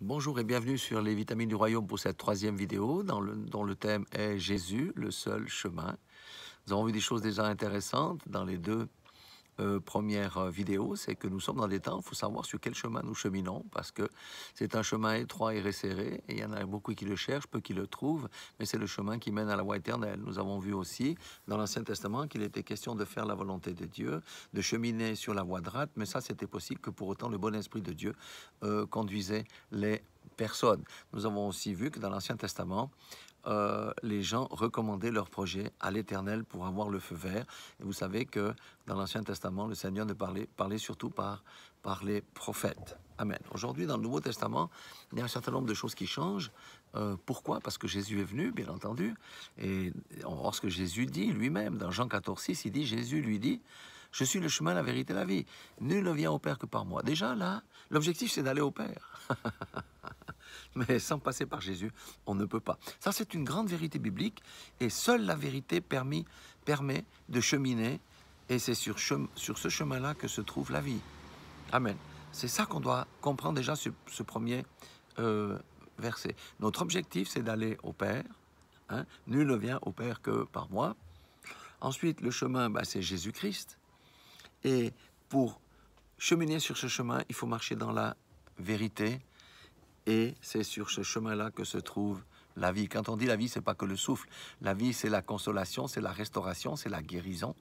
Bonjour et bienvenue sur les vitamines du royaume pour cette troisième vidéo dont le thème est Jésus, le seul chemin. Nous avons vu des choses déjà intéressantes dans les deux premières vidéos, c'est que nous sommes dans des temps, il faut savoir sur quel chemin nous cheminons, parce que c'est un chemin étroit et resserré, et il y en a beaucoup qui le cherchent, peu qui le trouvent, mais c'est le chemin qui mène à la voie éternelle. Nous avons vu aussi dans l'Ancien Testament qu'il était question de faire la volonté de Dieu, de cheminer sur la voie droite, mais ça c'était possible que pour autant le bon esprit de Dieu conduisait les personnes. Nous avons aussi vu que dans l'Ancien Testament, les gens recommandaient leur projet à l'Éternel pour avoir le feu vert. Et vous savez que dans l'Ancien Testament, le Seigneur ne parlait surtout par les prophètes. Amen. Aujourd'hui, dans le Nouveau Testament, il y a un certain nombre de choses qui changent. Pourquoi? Parce que Jésus est venu, bien entendu. Et lorsque Jésus dit lui-même, dans Jean 14,6, il dit, Jésus lui dit, « Je suis le chemin, la vérité, la vie. Nul ne vient au Père que par moi. » Déjà, là, l'objectif, c'est d'aller au Père. Mais sans passer par Jésus, on ne peut pas. Ça, c'est une grande vérité biblique, et seule la vérité permet de cheminer, et c'est sur ce chemin-là que se trouve la vie. Amen. C'est ça qu'on doit comprendre déjà sur ce premier verset. Notre objectif, c'est d'aller au Père. Hein? Nul ne vient au Père que par moi. Ensuite, le chemin, c'est Jésus-Christ. Et pour cheminer sur ce chemin, il faut marcher dans la vérité. Et c'est sur ce chemin-là que se trouve la vie. Quand on dit la vie, c'est pas que le souffle. La vie, c'est la consolation, c'est la restauration, c'est la guérison.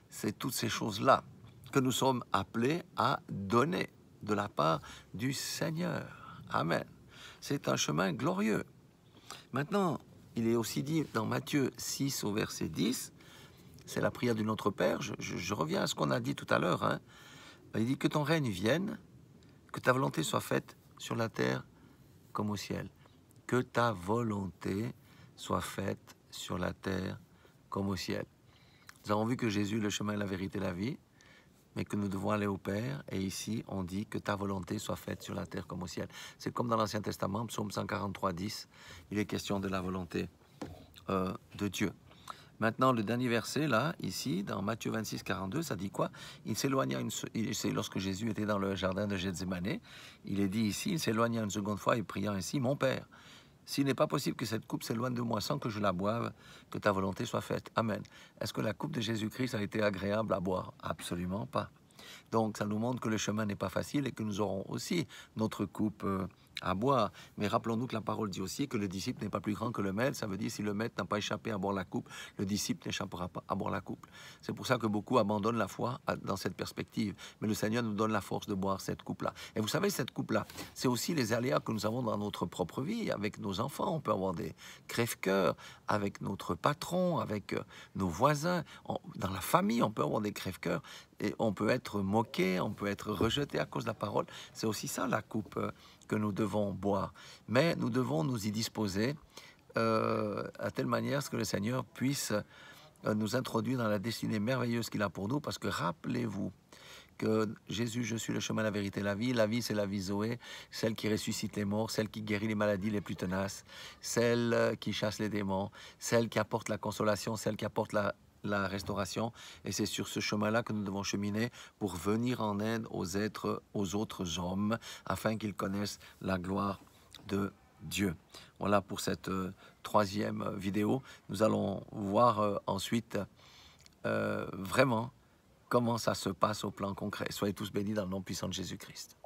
C'est toutes ces choses-là que nous sommes appelés à donner de la part du Seigneur. Amen. C'est un chemin glorieux. Maintenant, il est aussi dit dans Matthieu 6 au verset 10, c'est la prière du Notre Père. Je reviens à ce qu'on a dit tout à l'heure. Hein. Il dit que ton règne vienne, que ta volonté soit faite sur la terre comme au ciel. Que ta volonté soit faite sur la terre comme au ciel. Nous avons vu que Jésus est le chemin, la vérité, la vie, mais que nous devons aller au Père. Et ici, on dit que ta volonté soit faite sur la terre comme au ciel. C'est comme dans l'Ancien Testament, psaume 143, 10, il est question de la volonté de Dieu. Maintenant, le dernier verset, là, ici, dans Matthieu 26, 42, ça dit quoi? Il s'éloigna, c'est lorsque Jésus était dans le jardin de Gethsémane, il est dit ici, il s'éloigna une seconde fois et pria ainsi, « Mon Père, s'il n'est pas possible que cette coupe s'éloigne de moi sans que je la boive, que ta volonté soit faite. » Amen. Est-ce que la coupe de Jésus-Christ a été agréable à boire? Absolument pas. Donc, ça nous montre que le chemin n'est pas facile et que nous aurons aussi notre coupe à boire. Mais rappelons-nous que la parole dit aussi que le disciple n'est pas plus grand que le maître. Ça veut dire si le maître n'a pas échappé à boire la coupe, le disciple n'échappera pas à boire la coupe. C'est pour ça que beaucoup abandonnent la foi dans cette perspective. Mais le Seigneur nous donne la force de boire cette coupe-là. Et vous savez, cette coupe-là, c'est aussi les aléas que nous avons dans notre propre vie, avec nos enfants. On peut avoir des crève-cœurs, avec notre patron, avec nos voisins. Dans la famille, on peut avoir des crève-cœurs. Et on peut être moqué, on peut être rejeté à cause de la parole. C'est aussi ça la coupe que nous devons boire. Mais nous devons nous y disposer à telle manière que le Seigneur puisse nous introduire dans la destinée merveilleuse qu'il a pour nous. Parce que rappelez-vous que Jésus, je suis le chemin, la vérité, la vie. La vie, c'est la vie Zoé, celle qui ressuscite les morts, celle qui guérit les maladies les plus tenaces, celle qui chasse les démons, celle qui apporte la consolation, celle qui apporte la restauration, et c'est sur ce chemin-là que nous devons cheminer pour venir en aide aux autres hommes, afin qu'ils connaissent la gloire de Dieu. Voilà pour cette troisième vidéo. Nous allons voir ensuite vraiment comment ça se passe au plan concret. Soyez tous bénis dans le nom puissant de Jésus-Christ.